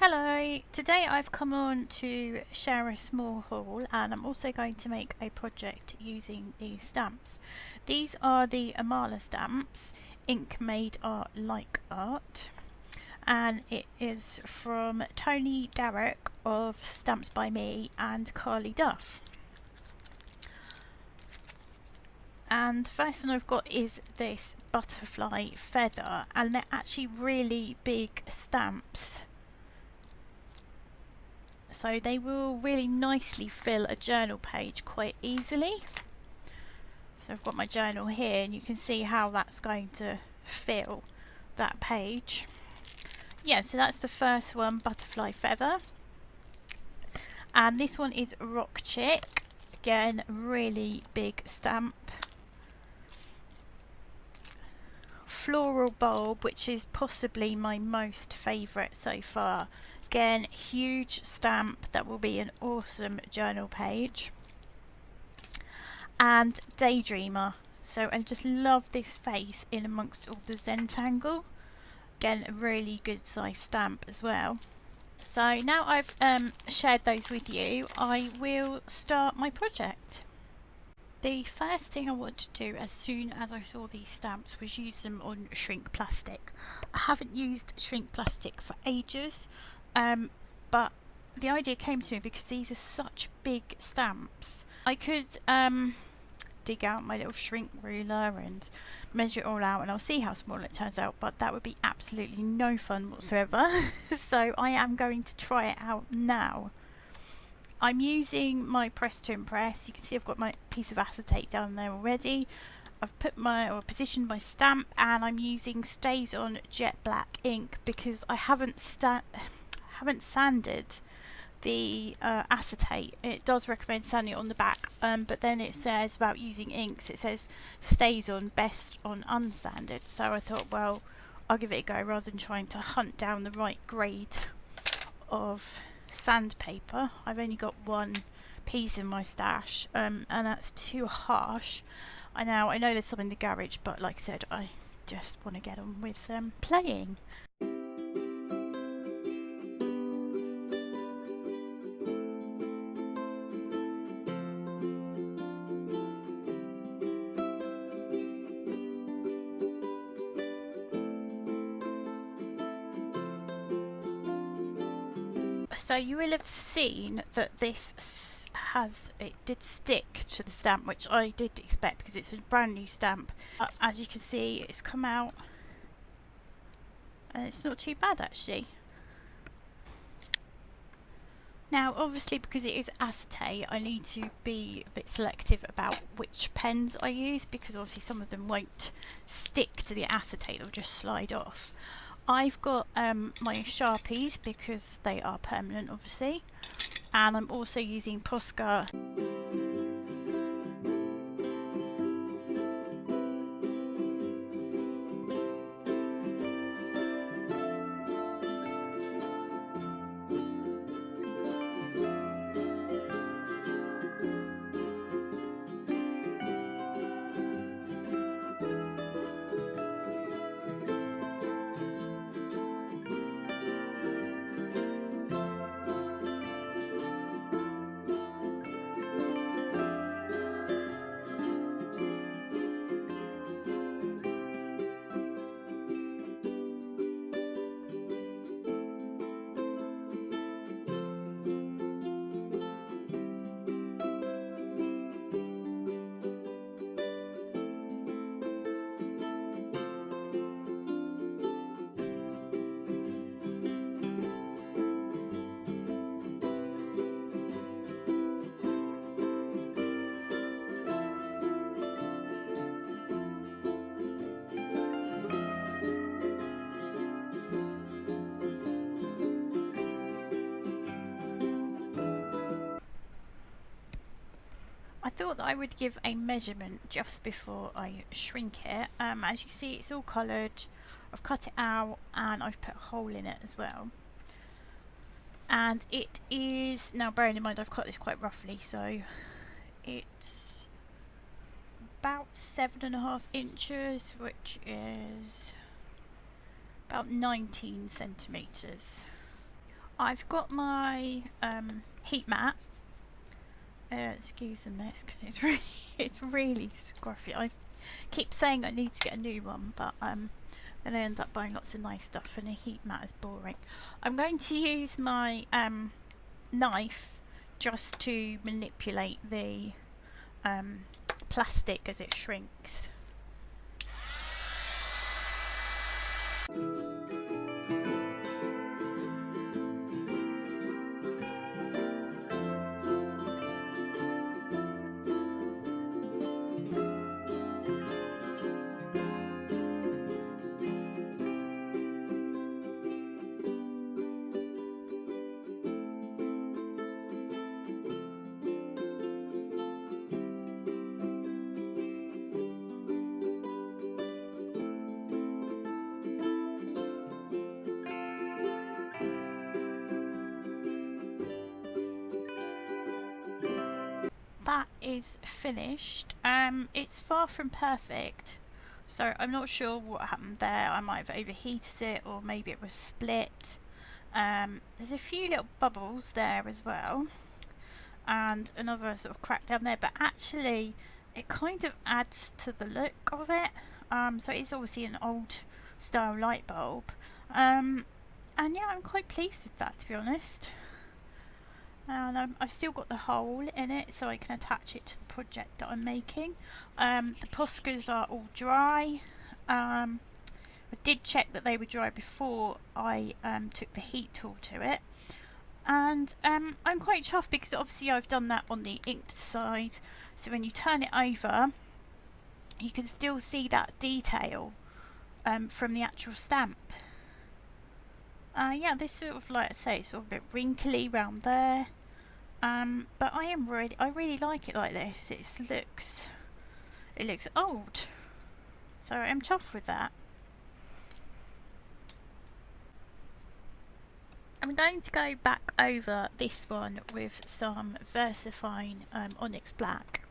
Hello, today I've come on to share a small haul and I'm also going to make a project using these stamps. These are the IMALA stamps, ink made art like art, and it is from Tony Darroch of Stamps by Me and Carly Duff. And the first one I've got is this butterfly feather, and they're actually really big stamps. So they will really nicely fill a journal page quite easily. So I've got my journal here and you can see how that's going to fill that page. Yeah, so that's the first one, butterfly feather. And this one is rock chick. Again, really big stamp. Floral bulb, which is possibly my most favourite so far. Again, huge stamp that will be an awesome journal page. And Daydreamer. So I just love this face in amongst all the Zentangle. Again, a really good size stamp as well. So now I've shared those with you, I will start my project. The first thing I wanted to do as soon as I saw these stamps was use them on shrink plastic. I haven't used shrink plastic for ages, but the idea came to me because these are such big stamps. I could dig out my little shrink ruler and measure it all out and I'll see how small it turns out, but that would be absolutely no fun whatsoever. So I am going to try it out now. I'm using my press to impress. You can see I've got my piece of acetate down there already. I've put positioned my stamp and I'm using Stays On jet black ink because I haven't sanded the acetate. It does recommend sanding it on the back, but then it says about using inks, it says stays on best on unsanded. So I thought, well, I'll give it a go rather than trying to hunt down the right grade of sandpaper. I've only got one piece in my stash, and that's too harsh. I know there's some in the garage, but like I said, I just want to get on with playing. So you will have seen that this it did stick to the stamp, which I did expect because it's a brand new stamp. As you can see, it's come out and it's not too bad actually. Now obviously because it is acetate, I need to be a bit selective about which pens I use because obviously some of them won't stick to the acetate, they'll just slide off. I've got my Sharpies because they are permanent obviously, and I'm also using Posca. I thought that I would give a measurement just before I shrink it. As you can see, it's all coloured. I've cut it out and I've put a hole in it as well. And it is, now bearing in mind I've cut this quite roughly, so it's about 7.5 inches, which is about 19 centimetres. I've got my heat mat. Excuse the mess because it's really scruffy. I keep saying I need to get a new one, but then I end up buying lots of nice stuff, and a heat mat is boring. I'm going to use my knife just to manipulate the plastic as it shrinks. That is finished. It's far from perfect, so I'm not sure what happened there. I might have overheated it, or maybe it was split. There's a few little bubbles there as well, and another sort of crack down there, but actually it kind of adds to the look of it. So it's obviously an old style light bulb, and yeah, I'm quite pleased with that, to be honest. And I've still got the hole in it, so I can attach it to the project that I'm making. The Poscas are all dry. I did check that they were dry before I took the heat tool to it, and I'm quite chuffed because obviously I've done that on the inked side, so when you turn it over you can still see that detail from the actual stamp. Yeah, this sort of, like I say, it's sort of a bit wrinkly round there, but I really like it like this. It looks old, so I'm chuffed with that. I'm going to go back over this one with some VersaFine Onyx Black,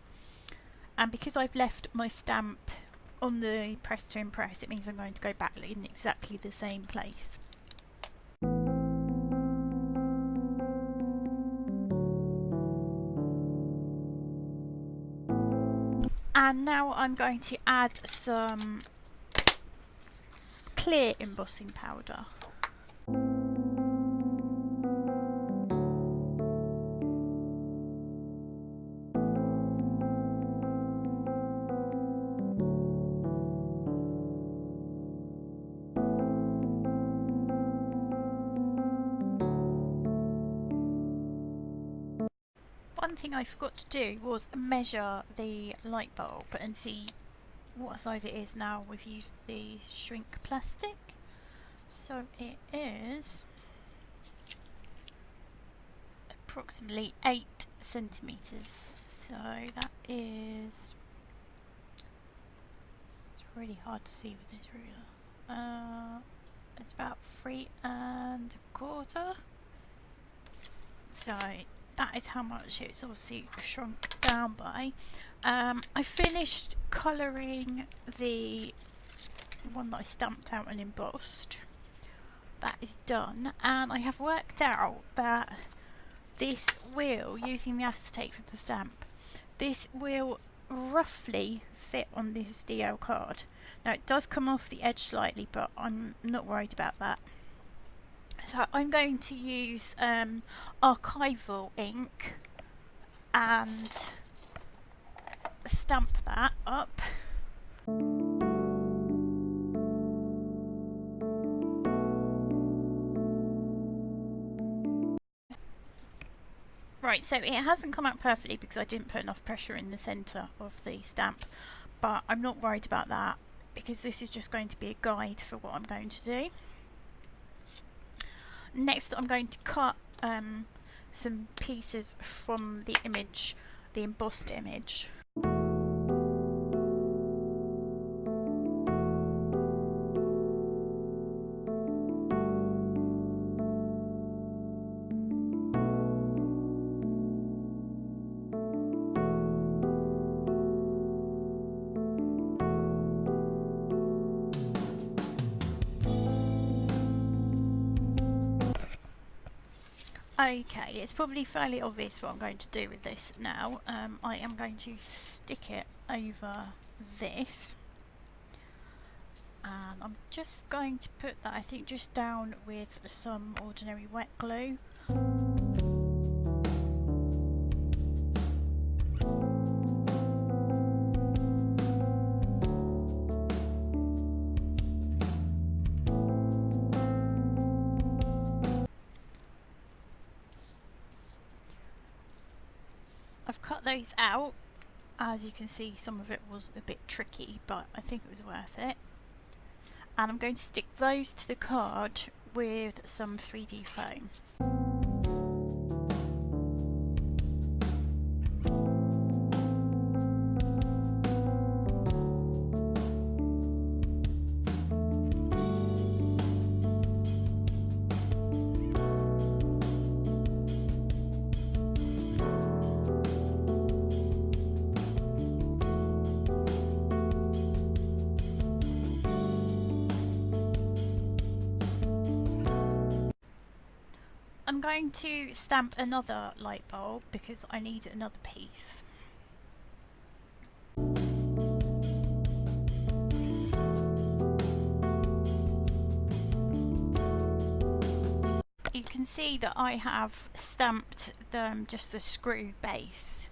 and because I've left my stamp on the Press to Impress, it means I'm going to go back in exactly the same place. And now I'm going to add some clear embossing powder. One thing I forgot to do was measure the light bulb and see what size it is now we've used the shrink plastic. So it is approximately 8 centimeters. So that is, it's really hard to see with this ruler. It's about 3 1/4. So that is how much it's obviously shrunk down by. I finished colouring the one that I stamped out and embossed. That is done, and I have worked out that this will, using the acetate for the stamp, this will roughly fit on this DL card. Now it does come off the edge slightly, but I'm not worried about that. So I'm going to use archival ink and stamp that up. Right, so it hasn't come out perfectly because I didn't put enough pressure in the centre of the stamp, but I'm not worried about that because this is just going to be a guide for what I'm going to do. Next I'm going to cut some pieces from the image, the embossed image. Okay, it's probably fairly obvious what I'm going to do with this now. I am going to stick it over this, and I'm just going to put that, I think, just down with some ordinary wet glue. I've cut those out. As you can see, some of it was a bit tricky, but I think it was worth it. And I'm going to stick those to the card with some 3D foam. I'm going to stamp another light bulb because I need another piece. You can see that I have stamped just the screw base,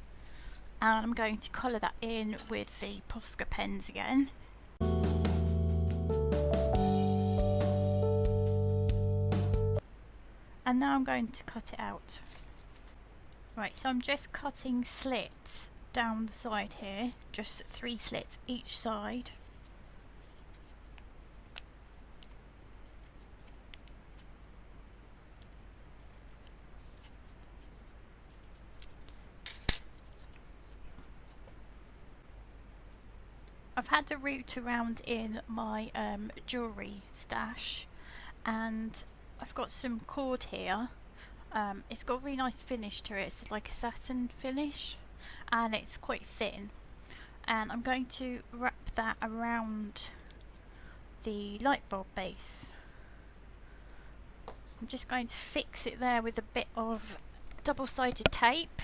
and I'm going to colour that in with the Posca pens again. And now I'm going to cut it out. Right, so I'm just cutting slits down the side here, just 3 slits each side. I've had to root around in my jewellery stash, and I've got some cord here. It's got a really nice finish to it. It's like a satin finish, and it's quite thin. And I'm going to wrap that around the light bulb base. I'm just going to fix it there with a bit of double-sided tape.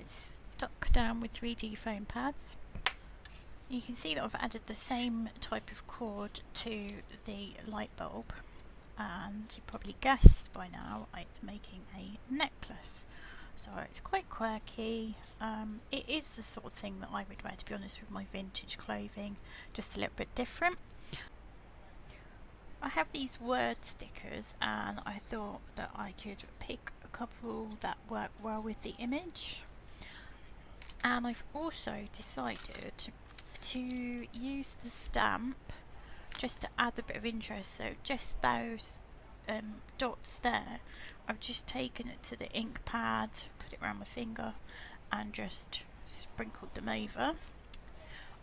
Stuck down with 3D foam pads. You can see that I've added the same type of cord to the light bulb, and you probably guessed by now it's making a necklace. So it's quite quirky. It is the sort of thing that I would wear, to be honest, with my vintage clothing, just a little bit different. I have these word stickers, and I thought that I could pick a couple that work well with the image. And I've also decided to use the stamp just to add a bit of interest. So just those dots there, I've just taken it to the ink pad, put it around my finger, and just sprinkled them over.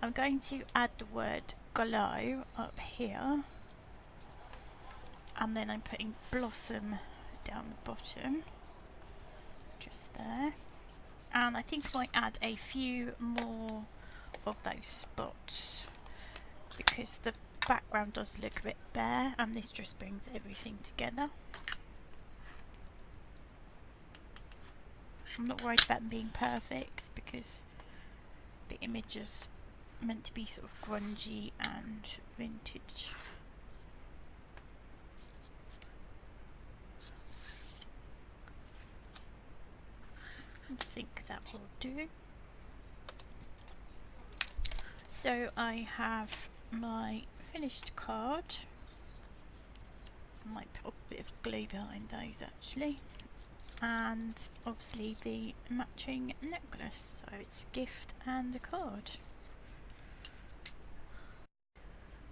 I'm going to add the word glow up here, and then I'm putting blossom down the bottom, just there. And I think I might add a few more of those spots because the background does look a bit bare, and this just brings everything together. I'm not worried about them being perfect because the image is meant to be sort of grungy and vintage. I think that will do. So I have my finished card. I might put a bit of glue behind those actually, and obviously the matching necklace, so it's a gift and a card.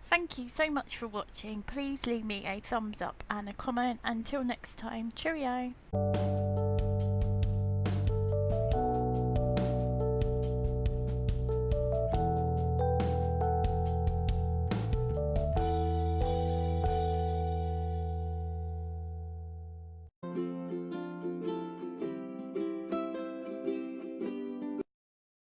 Thank you so much for watching. Please leave me a thumbs up and a comment. Until next time, cheerio.